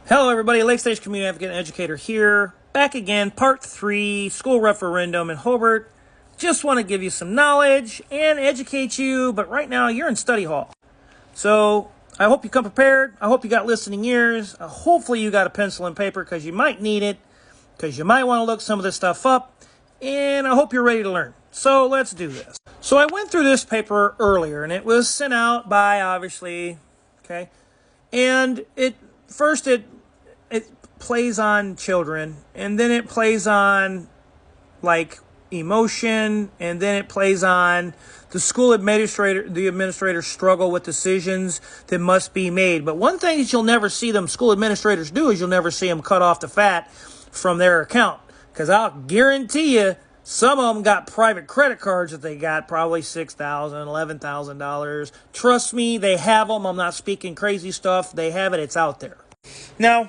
Hello everybody, Lake Stage Community Advocate and Educator here. Back again, part 3, school referendum in Hobart. Just want to give you some knowledge and educate you, but right now you're in study hall. So I hope you come prepared. I hope you got listening ears. Hopefully you got a pencil and paper because you might need it, because you might want to look some of this stuff up, and I hope you're ready to learn. So let's do this. So I went through this paper earlier, and it was sent out by, obviously, okay, and it plays on children, and then it plays on like emotion, and then it plays on the administrators struggle with decisions that must be made. But one thing that you'll never see them school administrators do is you'll never see them cut off the fat from their account, because I'll guarantee you some of them got private credit cards that they got probably $6,000, $11,000. Trust me, they have them. I'm not speaking crazy stuff. They have it. It's out there. Now,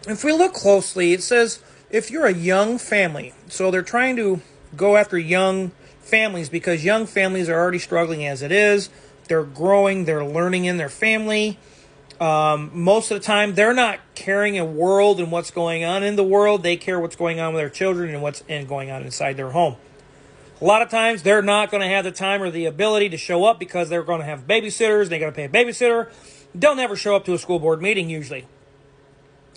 if we look closely, it says if you're a young family, so they're trying to go after young families because young families are already struggling as it is. They're growing, they're learning in their family. Most of the time, they're not caring a world and what's going on in the world. They care what's going on with their children and what's going on inside their home. A lot of times, they're not going to have the time or the ability to show up because they're going to have babysitters. They got to pay a babysitter. They'll never show up to a school board meeting usually.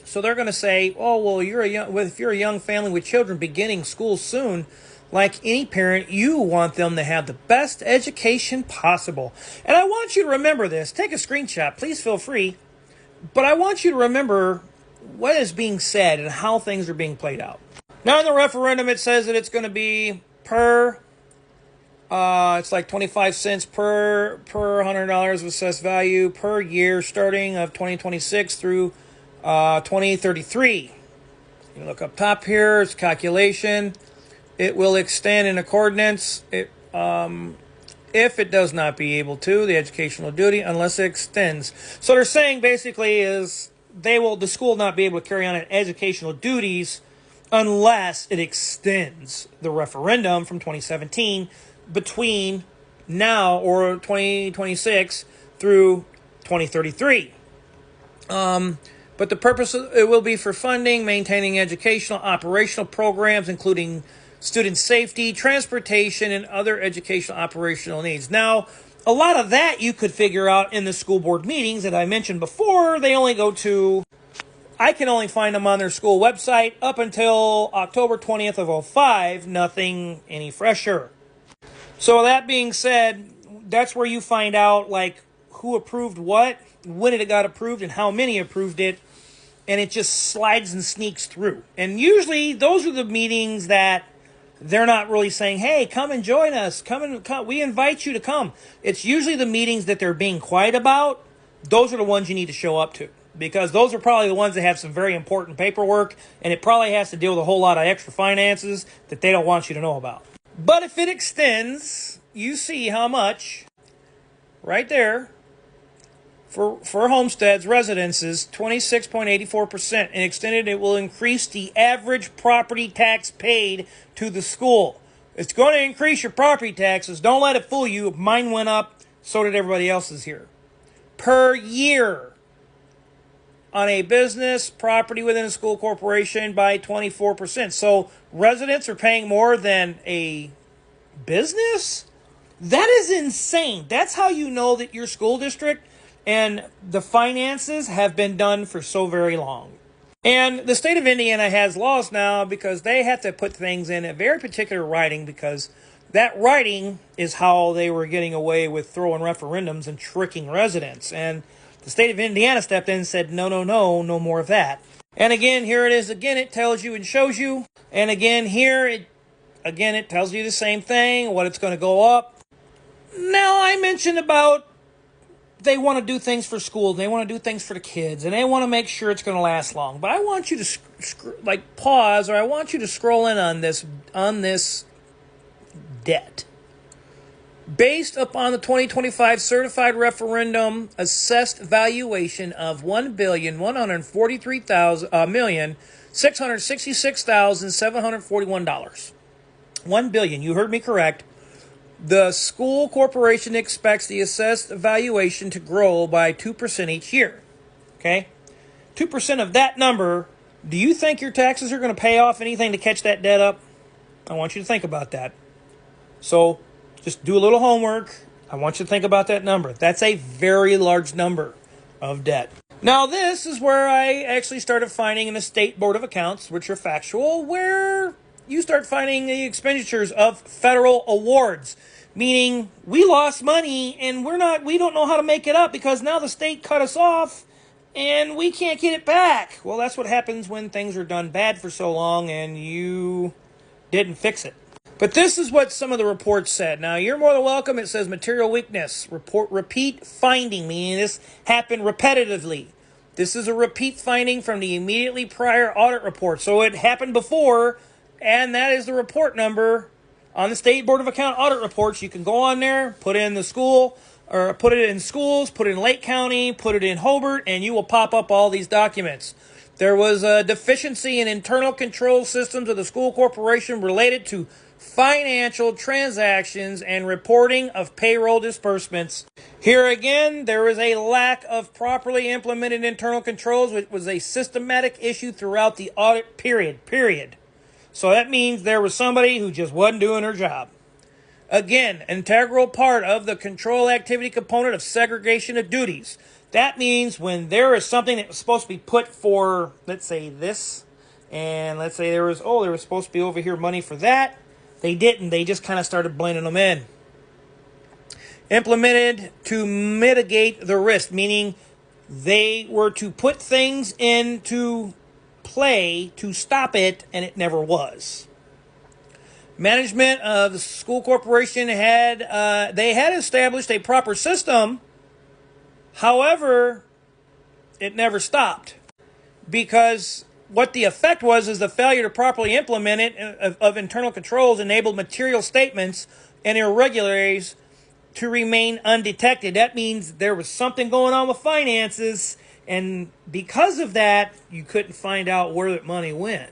So they're going to say, oh, well, if you're a young family with children beginning school soon, like any parent, you want them to have the best education possible. And I want you to remember this. Take a screenshot. Please feel free. But I want you to remember what is being said and how things are being played out. Now, in the referendum, it says that it's going to be it's like 25 cents per $100 of assessed value per year starting of 2026 through 2033. You look up top here, it's calculation. It will extend in accordance if it does not be able to, the educational duty, unless it extends. So they're saying basically is the school will not be able to carry on educational duties unless it extends the referendum from 2017 between now or 2026 through 2033. But the purpose it will be for funding, maintaining educational operational programs, including student safety, transportation, and other educational operational needs. Now, a lot of that you could figure out in the school board meetings that I mentioned before. They only go to, I can only find them on their school website up until October 20th of 2005, nothing any fresher. So that being said, that's where you find out like who approved what, when it got approved, and how many approved it. And it just slides and sneaks through. And usually those are the meetings that they're not really saying, hey, come and join us. Come. We invite you to come. It's usually the meetings that they're being quiet about. Those are the ones you need to show up to, because those are probably the ones that have some very important paperwork, and it probably has to deal with a whole lot of extra finances that they don't want you to know about. But if it extends, you see how much right there. For homesteads, residences, 26.84%. And extended, it will increase the average property tax paid to the school. It's going to increase your property taxes. Don't let it fool you. Mine went up, so did everybody else's here. Per year on a business property within a school corporation by 24%. So residents are paying more than a business? That is insane. That's how you know that your school district and the finances have been done for so very long. And the state of Indiana has laws now because they have to put things in a very particular writing, because that writing is how they were getting away with throwing referendums and tricking residents. And the state of Indiana stepped in and said, no more of that. And again, here it is. Again, it tells you and shows you. And again, here, it tells you the same thing, what it's going to go up. Now, I mentioned about they want to do things for school, they want to do things for the kids, and they want to make sure it's going to last long. But I want you to pause, or I want you to scroll in on this debt. Based upon the 2025 certified referendum assessed valuation of $1,143,666,741. $1 billion, you heard me correct. The school corporation expects the assessed valuation to grow by 2% each year. Okay? 2% of that number, do you think your taxes are going to pay off anything to catch that debt up? I want you to think about that. So just do a little homework. I want you to think about that number. That's a very large number of debt. Now, this is where I actually started finding in the State Board of Accounts, which are factual, where you start finding the expenditures of federal awards, meaning we lost money and we don't know how to make it up because now the state cut us off and we can't get it back. Well, that's what happens when things are done bad for so long and you didn't fix it. But this is what some of the reports said. Now, you're more than welcome. It says material weakness, repeat finding, meaning this happened repetitively. This is a repeat finding from the immediately prior audit report. So it happened before, and that is the report number on the State Board of Account audit reports. You can go on there, put it in the school, or put it in schools, put it in Lake County, put it in Hobart, and you will pop up all these documents. There was a deficiency in internal control systems of the school corporation related to financial transactions and reporting of payroll disbursements. Here again, there is a lack of properly implemented internal controls, which was a systematic issue throughout the audit period. So that means there was somebody who just wasn't doing her job. Again, integral part of the control activity component of segregation of duties. That means when there is something that was supposed to be put for, let's say this, and let's say there was supposed to be over here money for that. They didn't. They just kind of started blending them in. Implemented to mitigate the risk, meaning they were to put things into play to stop it, and it never was. Management of the school corporation had established a proper system. However, it never stopped because what the effect was is the failure to properly implement it of internal controls enabled material statements and irregularities to remain undetected. That means there was something going on with finances, and because of that, you couldn't find out where that money went.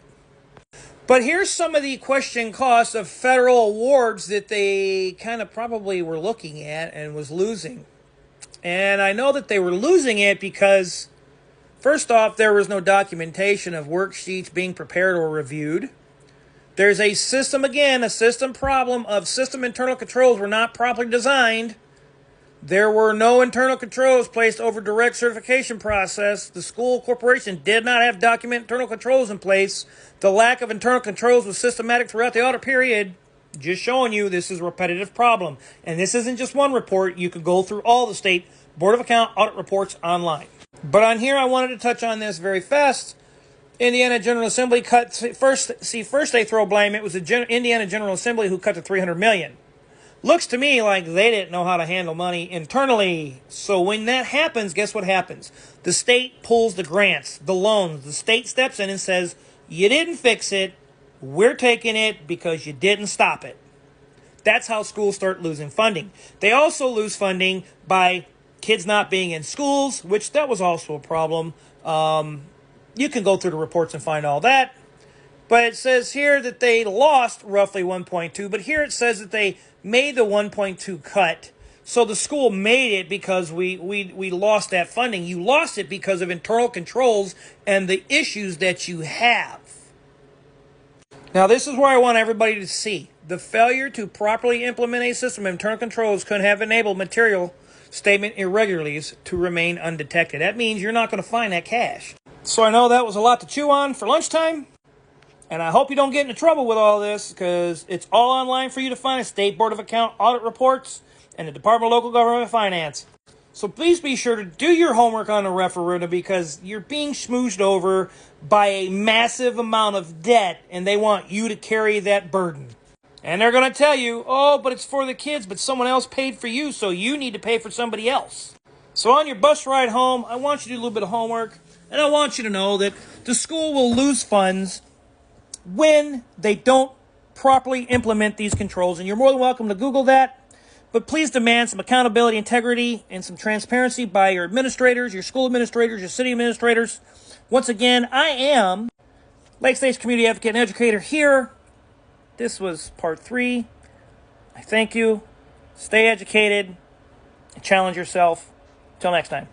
But here's some of the question costs of federal awards that they kind of probably were looking at and was losing. And I know that they were losing it because, first off, there was no documentation of worksheets being prepared or reviewed. There's a system problem of system internal controls were not properly designed. There were no internal controls placed over direct certification process. The school corporation did not have document internal controls in place. The lack of internal controls was systematic throughout the audit period. Just showing you this is a repetitive problem. And this isn't just one report. You could go through all the State Board of Account audit reports online. But on here, I wanted to touch on this very fast. Indiana General Assembly first they throw blame. It was the Indiana General Assembly who cut to $300 million. Looks to me like they didn't know how to handle money internally. So when that happens, guess what happens? The state pulls the grants, the loans. The state steps in and says, you didn't fix it. We're taking it because you didn't stop it. That's how schools start losing funding. They also lose funding by kids not being in schools, which that was also a problem. You can go through the reports and find all that. But it says here that they lost roughly 1.2, but here it says that they made the 1.2 cut. So the school made it because we lost that funding. You lost it because of internal controls and the issues that you have. Now, this is where I want everybody to see. The failure to properly implement a system of internal controls could have enabled material statement irregularities to remain undetected. That means you're not going to find that cash. So I know that was a lot to chew on for lunchtime. And I hope you don't get into trouble with all this because it's all online for you to find. State Board of Account audit reports and the Department of Local Government Finance. So please be sure to do your homework on the referendum because you're being smooshed over by a massive amount of debt and they want you to carry that burden. And they're going to tell you, oh, but it's for the kids, but someone else paid for you, so you need to pay for somebody else. So on your bus ride home, I want you to do a little bit of homework, and I want you to know that the school will lose funds when they don't properly implement these controls. And you're more than welcome to Google that. But please demand some accountability, integrity, and some transparency by your administrators, your school administrators, your city administrators. Once again, I am Lake State's community advocate and educator here. This was part 3. I thank you. Stay educated and challenge yourself. Until next time.